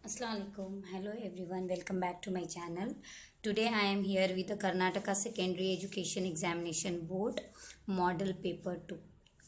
Assalamualaikum. Hello everyone. Welcome back to my channel. Today I am here with the Karnataka Secondary Education Examination Board Model Paper 2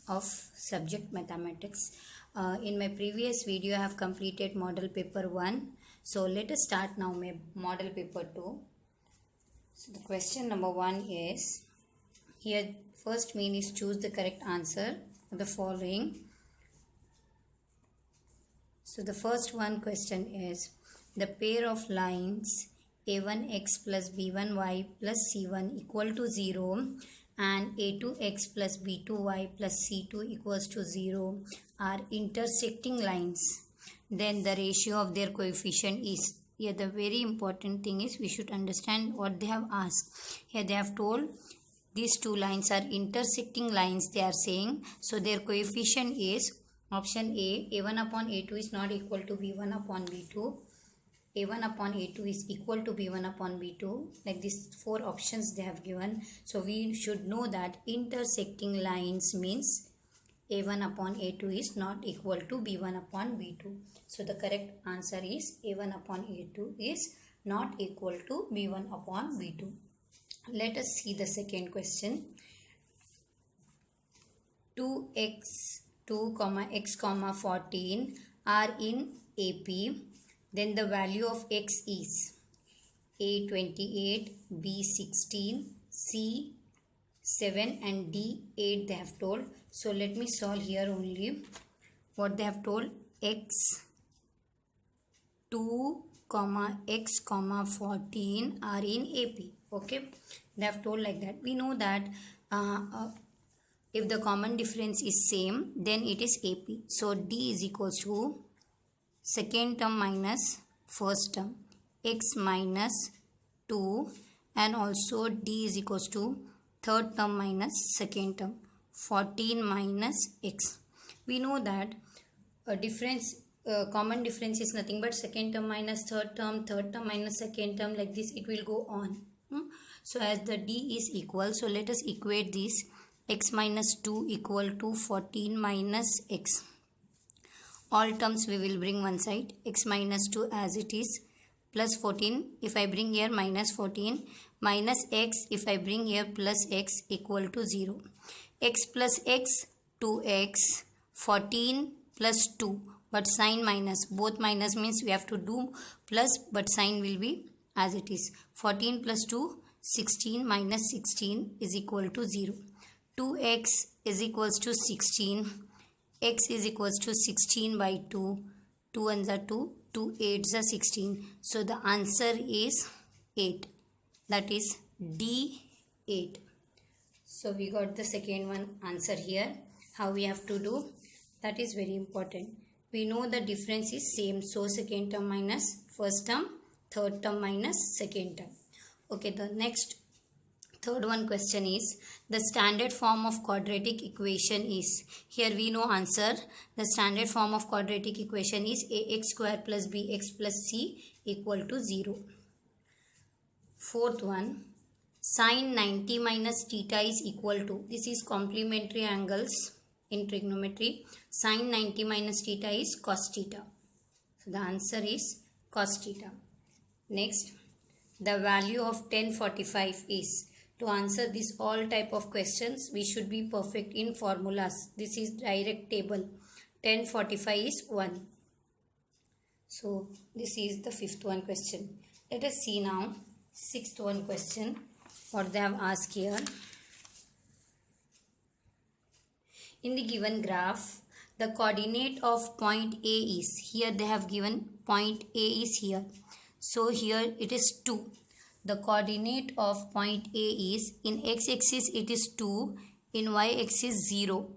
of subject Mathematics. In my previous video I have completed Model Paper 1. So let us start now my Model Paper 2. So the question number 1 is, here first mean is choose the correct answer for the following. So the first one question is, the pair of lines a1x plus b1y plus c1 equal to 0 and a2x plus b2y plus c2 equals to 0 are intersecting lines. Then the ratio of their coefficient is, here the very important thing is we should understand what they have asked. Here they have told these two lines are intersecting lines, they are saying. So their coefficient is option A, a1 upon a2 is not equal to b1 upon b2. a1 upon a2 is equal to b1 upon b2. Like these four options they have given. So we should know that intersecting lines means a1 upon a2 is not equal to b1 upon b2. So the correct answer is a1 upon a2 is not equal to b1 upon b2. Let us see the second question. 2 comma x comma 14 are in AP. Then the value of x is A 28, B 16, C 7 and D 8 they have told. So let me solve here only what they have told. X 2 comma x comma 14 are in AP. Okay, they have told like that. We know that if the common difference is same, then it is AP. So D is equals to second term minus first term, x minus 2, and also D is equals to third term minus second term, 14 minus x. We know that a difference, common difference is nothing but second term minus third term minus second term, like this it will go on. So as the D is equal, so let us equate this. X minus 2 equal to 14 minus x. All terms we will bring one side. X minus 2 as it is, plus 14 if I bring here minus 14, minus x if I bring here plus x equal to 0. X plus x 2x, 14 plus 2, but sign minus, both minus means we have to do plus, but sign will be as it is. 14 plus 2 16 minus 16 is equal to 0. 2x is equals to 16, x is equals to 16 by 2, 2 1s are 2, 2 8s are 16. So the answer is 8, that is D 8. So we got the second one answer here. How we have to do, that is very important. We know the difference is same, so second term minus first term, third term minus second term. Okay, the next third one question is, the standard form of quadratic equation is, here we know answer. The standard form of quadratic equation is ax square plus bx plus c equal to 0. Fourth one, sine 90 minus theta is equal to, this is complementary angles in trigonometry. Sine 90 minus theta is cos theta. So the answer is cos theta. Next, the value of 1045 is, to answer this all type of questions, we should be perfect in formulas. This is direct table. 1045 is 1. So this is the fifth one question. Let us see now sixth one question, what they have asked here. In the given graph, the coordinate of point A is, here they have given point A is here. So here it is 2. The coordinate of point A is, in x-axis it is 2, in y-axis 0.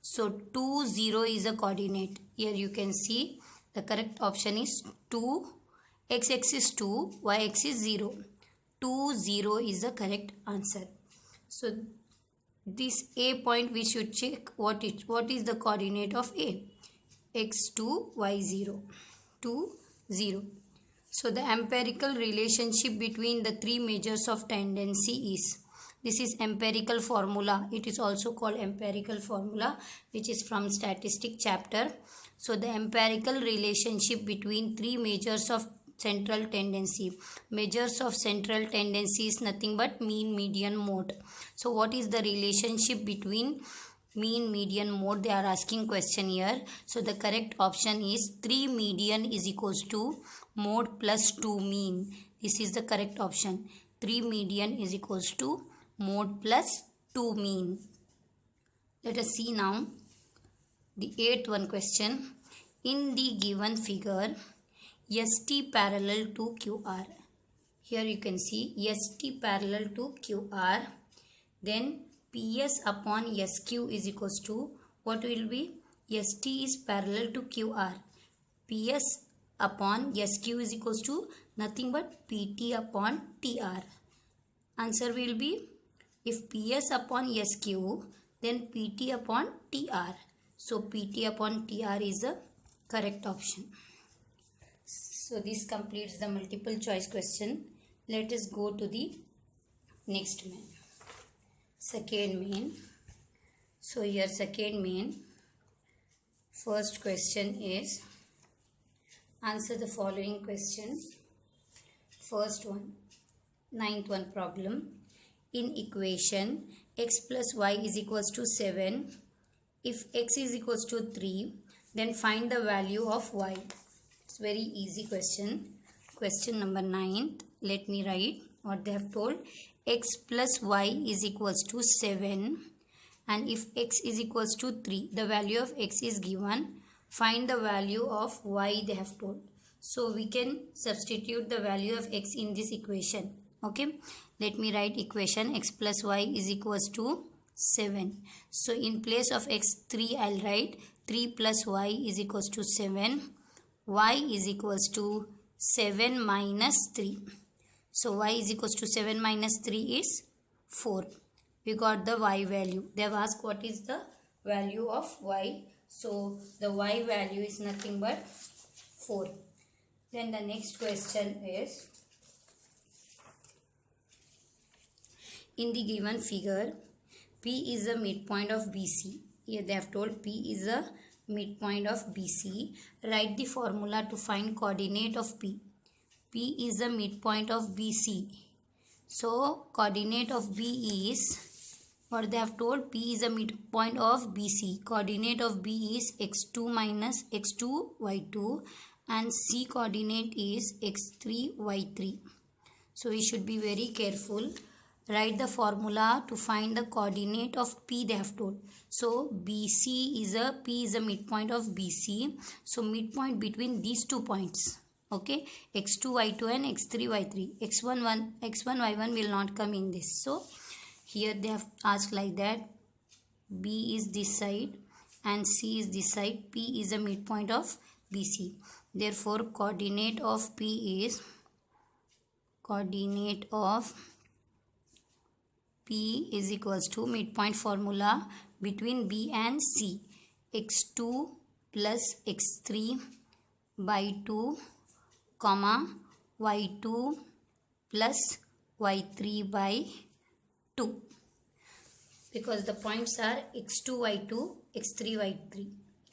So 2 0 is a coordinate. Here you can see the correct option is 2, x-axis 2, y-axis 0. 2 0 is the correct answer. So this A point we should check what is the coordinate of A. x2, y0, 2 0. So the empirical relationship between the three measures of tendency is, This is empirical formula. It is also called empirical formula, which is from statistic chapter. So the empirical relationship between three measures of central tendency. Measures of central tendency is nothing but mean, median, mode. So what is the relationship between mean, median, mode? They are asking question here. So the correct option is 3 median is equals to mode plus 2 mean. This is the correct option. 3 median is equals to mode plus 2 mean. Let us see now the 8th one question. In the given figure, ST parallel to QR. Here you can see ST parallel to QR. Then PS upon SQ is equals to, what will be? ST is parallel to QR. PS upon SQ is equals to nothing but PT upon TR. Answer will be, if PS upon SQ, then PT upon TR. So PT upon TR is the correct option. So this completes the multiple choice question. Let us go to the next main. Second main. So here second main. First question is, answer the following question. First one, 9th one problem. In equation x plus y is equals to 7. If x is equals to 3, then find the value of y. It's very easy question. Question number 9th. Let me write what they have told. X plus y is equals to 7. And if x is equals to 3, the value of x is given. Find the value of y they have told. So we can substitute the value of x in this equation. Okay. Let me write equation x plus y is equals to 7. So in place of x 3, I'll write 3 plus y is equals to 7. Y is equals to 7 minus 3. So y is equals to 7 minus 3 is 4. We got the y value. They have asked what is the value of y. So the y value is nothing but 4. Then the next question is, in the given figure, P is the midpoint of BC. Here they have told P is the midpoint of BC. Write the formula to find coordinate of P. P is the midpoint of BC. So coordinate of B is, what they have told, P is the midpoint of BC. Coordinate of B is x2 minus x2 y2 and C coordinate is x3 y3. So we should be very careful. Write the formula to find the coordinate of P they have told. So BC is P is a midpoint of BC. So midpoint between these 2 points. Okay. x2 y2 and x3 y3. x1 y1 will not come in this. So here they have asked like that. B is this side and C is this side. P is a midpoint of BC. Therefore coordinate of P is, coordinate of P is equals to midpoint formula between B and C. x2 plus x3 by 2 comma y2 plus y3 by 2. Because the points are x2 y2 x3 y3.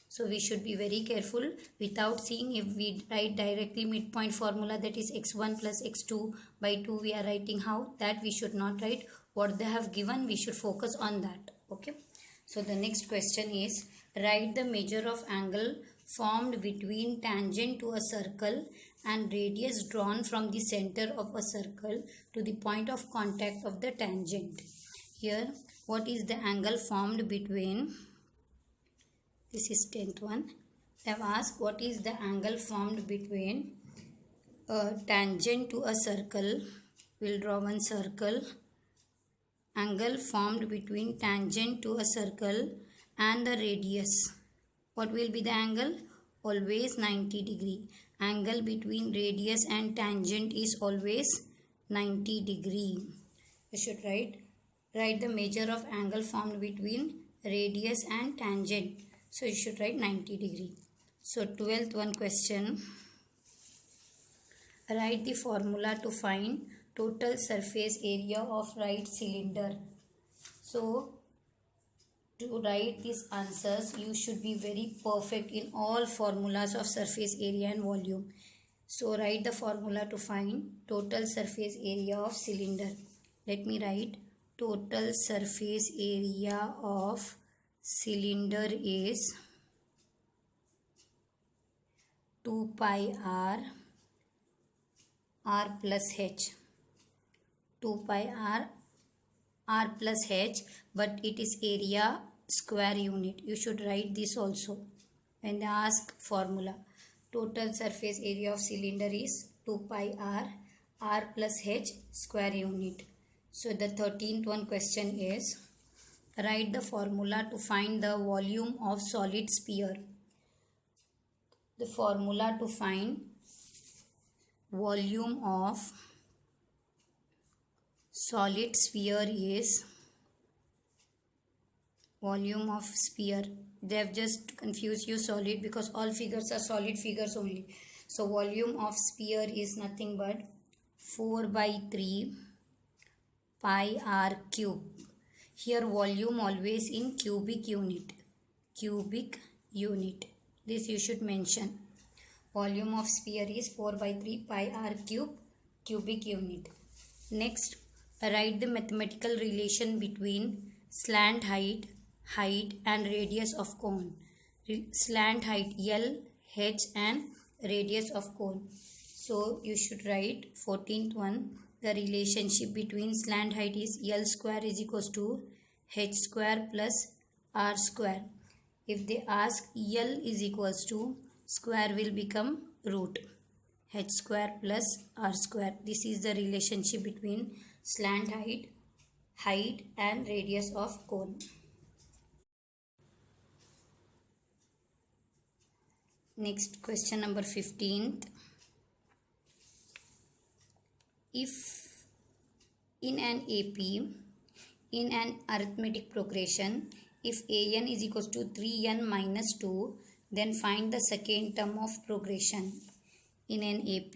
So we should be very careful without seeing. If we write directly midpoint formula, that is x1 plus x2 by 2, we are writing how? That we should not write. What they have given, we should focus on that. Okay. So the next question is, write the measure of angle formed between tangent to a circle and radius drawn from the center of a circle to the point of contact of the tangent. Here, what is the angle formed between, this is 10th one. They have asked what is the angle formed between a tangent to a circle. We'll draw one circle. Angle formed between tangent to a circle and the radius. What will be the angle? Always 90 degree. Angle between radius and tangent is always 90 degree. You should write the measure of angle formed between radius and tangent. So you should write 90 degree. So 12th one question. Write the formula to find total surface area of right cylinder. So to write these answers, you should be very perfect in all formulas of surface area and volume. So write the formula to find total surface area of cylinder. Let me write total surface area of cylinder is 2 pi r plus h. 2 pi r plus h, but it is area square unit. You should write this also when they ask formula. Total surface area of cylinder is 2 pi r plus h square unit. So the 13th one question is, write the formula to find the volume of solid sphere. The formula to find volume of solid sphere is volume of sphere. They have just confused you solid because all figures are solid figures only. So volume of sphere is nothing but 4 by 3 pi r cube. Here volume always in cubic unit. Cubic unit. This you should mention. Volume of sphere is 4 by 3 pi r cube cubic unit. Next, write the mathematical relation between slant height and radius of cone. Slant height L, H and radius of cone. So you should write 14th one. The relationship between slant height is L square is equals to H square plus R square. If they ask L is equals to, square will become root. H square plus R square. This is the relationship between slant height and radius of cone. Next, question number 15th. If in an AP, in an arithmetic progression, if an is equals to 3n minus 2, then find the second term of progression. In an AP,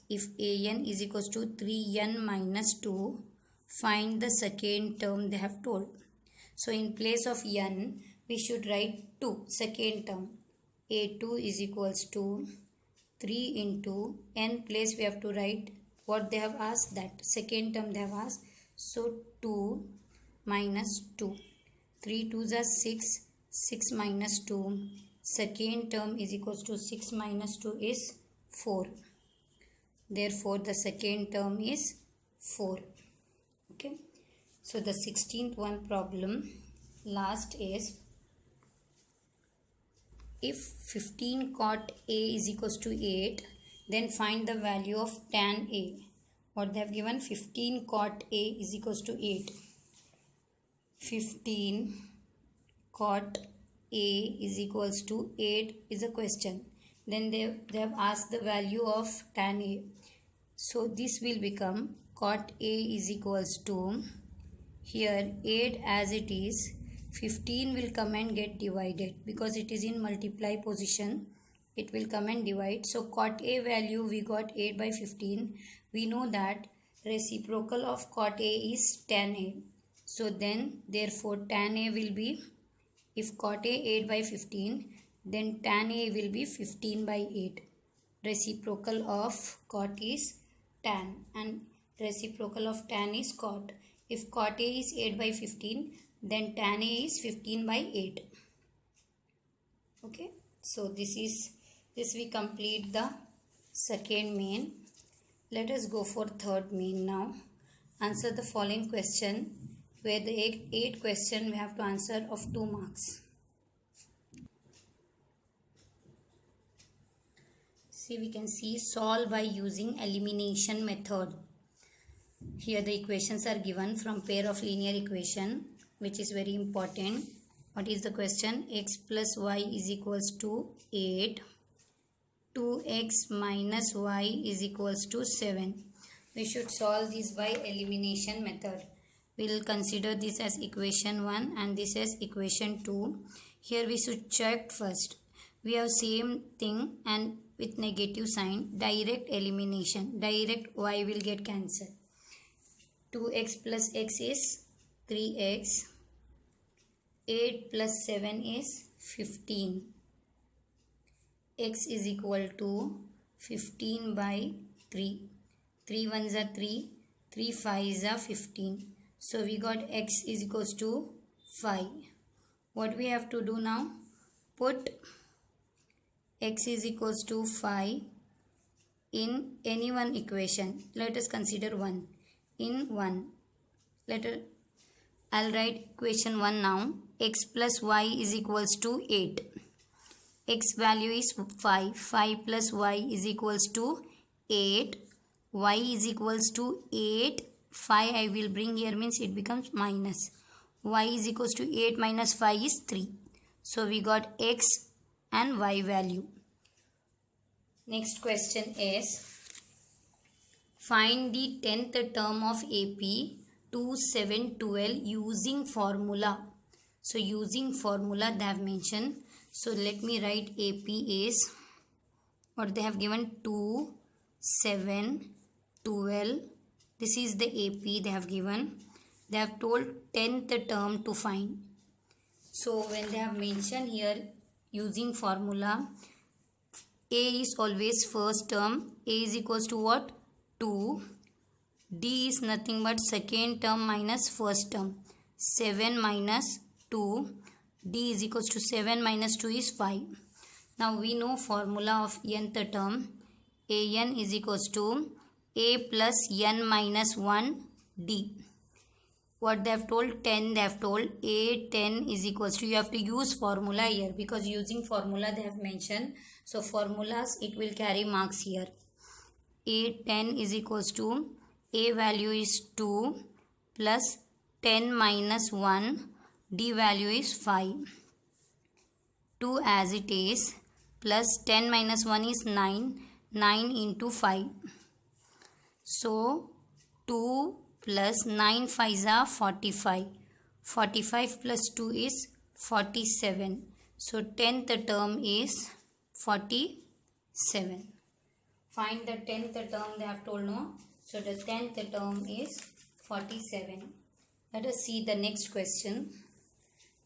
if an is equals to 3n minus 2, find the second term they have told. So in place of n, we should write 2, second term. A2 is equals to 3 into n place we have to write what they have asked, that second term they have asked. So 2 minus 2. 3 2s are 6. 6 minus 2. Second term is equals to 6 minus 2 is 4. Therefore, the second term is 4. Okay. So the 16th one problem, last is, if 15 cot A is equals to 8, then find the value of tan A. What they have given, 15 cot A is equals to 8. 15 cot A is equals to 8 is a question. Then they have asked the value of tan A. So this will become cot A is equals to, here 8 as it is, 15 will come and get divided because it is in multiply position. It will come and divide. So cot A value we got 8 by 15. We know that reciprocal of cot A is tan A. So then therefore tan A will be, if cot A 8 by 15, then tan A will be 15 by 8. Reciprocal of cot is tan and reciprocal of tan is cot. If cot A is 8 by 15, then tan A is 15 by 8. Okay. So this we complete the second main. Let us go for third main now. Answer the following question, where the 8 question we have to answer of 2 marks. See, we can see solve by using elimination method. Here the equations are given from pair of linear equation, which is very important. What is the question? X plus y is equals to 8. 2x minus y is equals to 7. We should solve this by elimination method. We will consider this as equation 1 and this as equation 2. Here we should check first. We have same thing and with negative sign, direct elimination. Direct y will get cancelled. 2x plus x is 3x. 8 plus 7 is 15. X is equal to 15 by 3. 3 ones are 3. 3 5s are 15. So we got x is equals to 5. What we have to do now? Put x is equals to 5 in any one equation. Let us consider 1. In 1. I'll write equation 1 now. X plus y is equals to 8. X value is 5. 5 plus y is equals to 8. Y is equals to 8. 5 I will bring here means it becomes minus. Y is equals to 8 minus 5 is 3. So we got x and y value. Next question is find the 10th term of AP 2712 using formula. So using formula they have mentioned. So let me write AP is what they have given 2, 7, 12. This is the AP they have given. They have told 10th term to find. So when they have mentioned here using formula, A is always first term. A is equals to what? 2. D is nothing but second term minus first term. 7 minus 2. D is equals to 7 minus 2 is 5. Now we know formula of nth term. An is equals to A plus n minus 1 D. What they have told? 10 they have told. A 10 is equals to, you have to use formula here because using formula they have mentioned. So formulas it will carry marks here. A 10 is equals to A value is 2 plus 10 minus 1 D value is 5. 2 as it is plus 10 minus 1 is 9. 9 into 5. So 2 plus 9 5s are 45. 45 plus 2 is 47. So 10th term is 47. Find the 10th term they have told, no? So the 10th term is 47. Let us see the next question.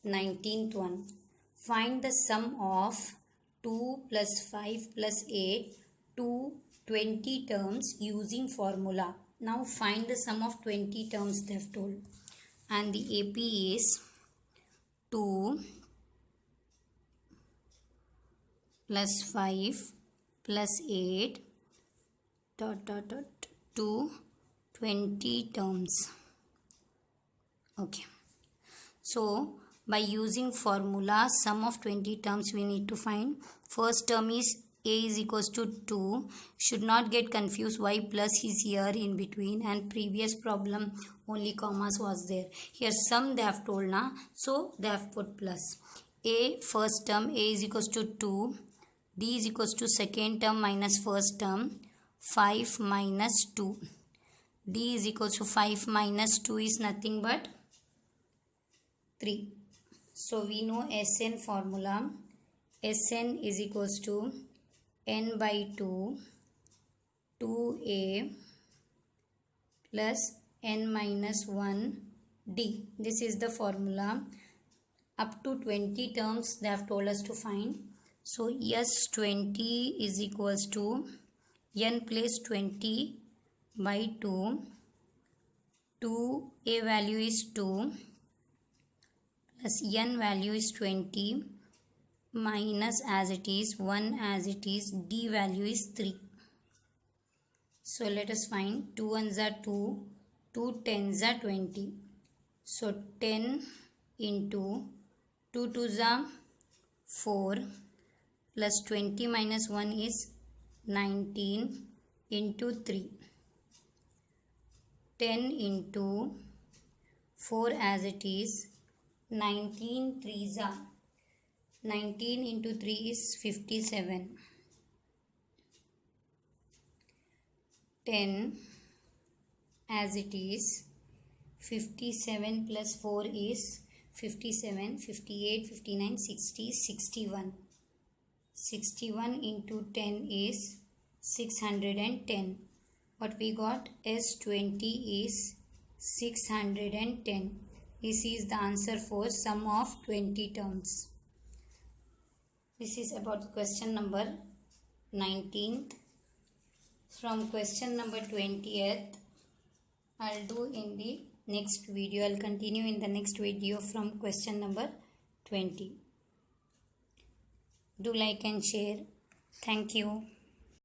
19th one. Find the sum of 2 plus 5 plus 8 to 20 terms using formula. Now find the sum of 20 terms they have told. And the AP is 2 plus 5 plus 8 to 20 terms. Okay. So by using formula sum of 20 terms we need to find. First term is A is equals to 2. Should not get confused why plus is here in between, and previous problem only commas was there. Here sum they have told na, so they have put plus. A first term A is equals to 2. D is equals to second term minus first term 5 minus 2. D is equals to 5 minus 2 is nothing but 3. So we know Sn formula. Sn is equals to n by 2 2a plus n minus 1 d. This is the formula. Up to 20 terms they have told us to find. So yes, 20 is equals to n plus 20 by 2. 2a value is 2 plus n value is 20 minus as it is 1 as it is d value is 3. So let us find 2 ones are 2, 2 tens are 20. So 10 into 2 twos are 4 plus 20 minus 1 is 19 into 3. 10 into 4 as it is 19 threes are 19 into 3 is 57. 10 as it is 57 plus 4 is 57, 58, 59, 60, 61. 61 into 10 is 610. What we got is 20 is 610. This is the answer for sum of 20 terms. This is about question number 19th. From question number 20th, I'll do in the next video. I'll continue in the next video from question number 20. Do like and share. Thank you.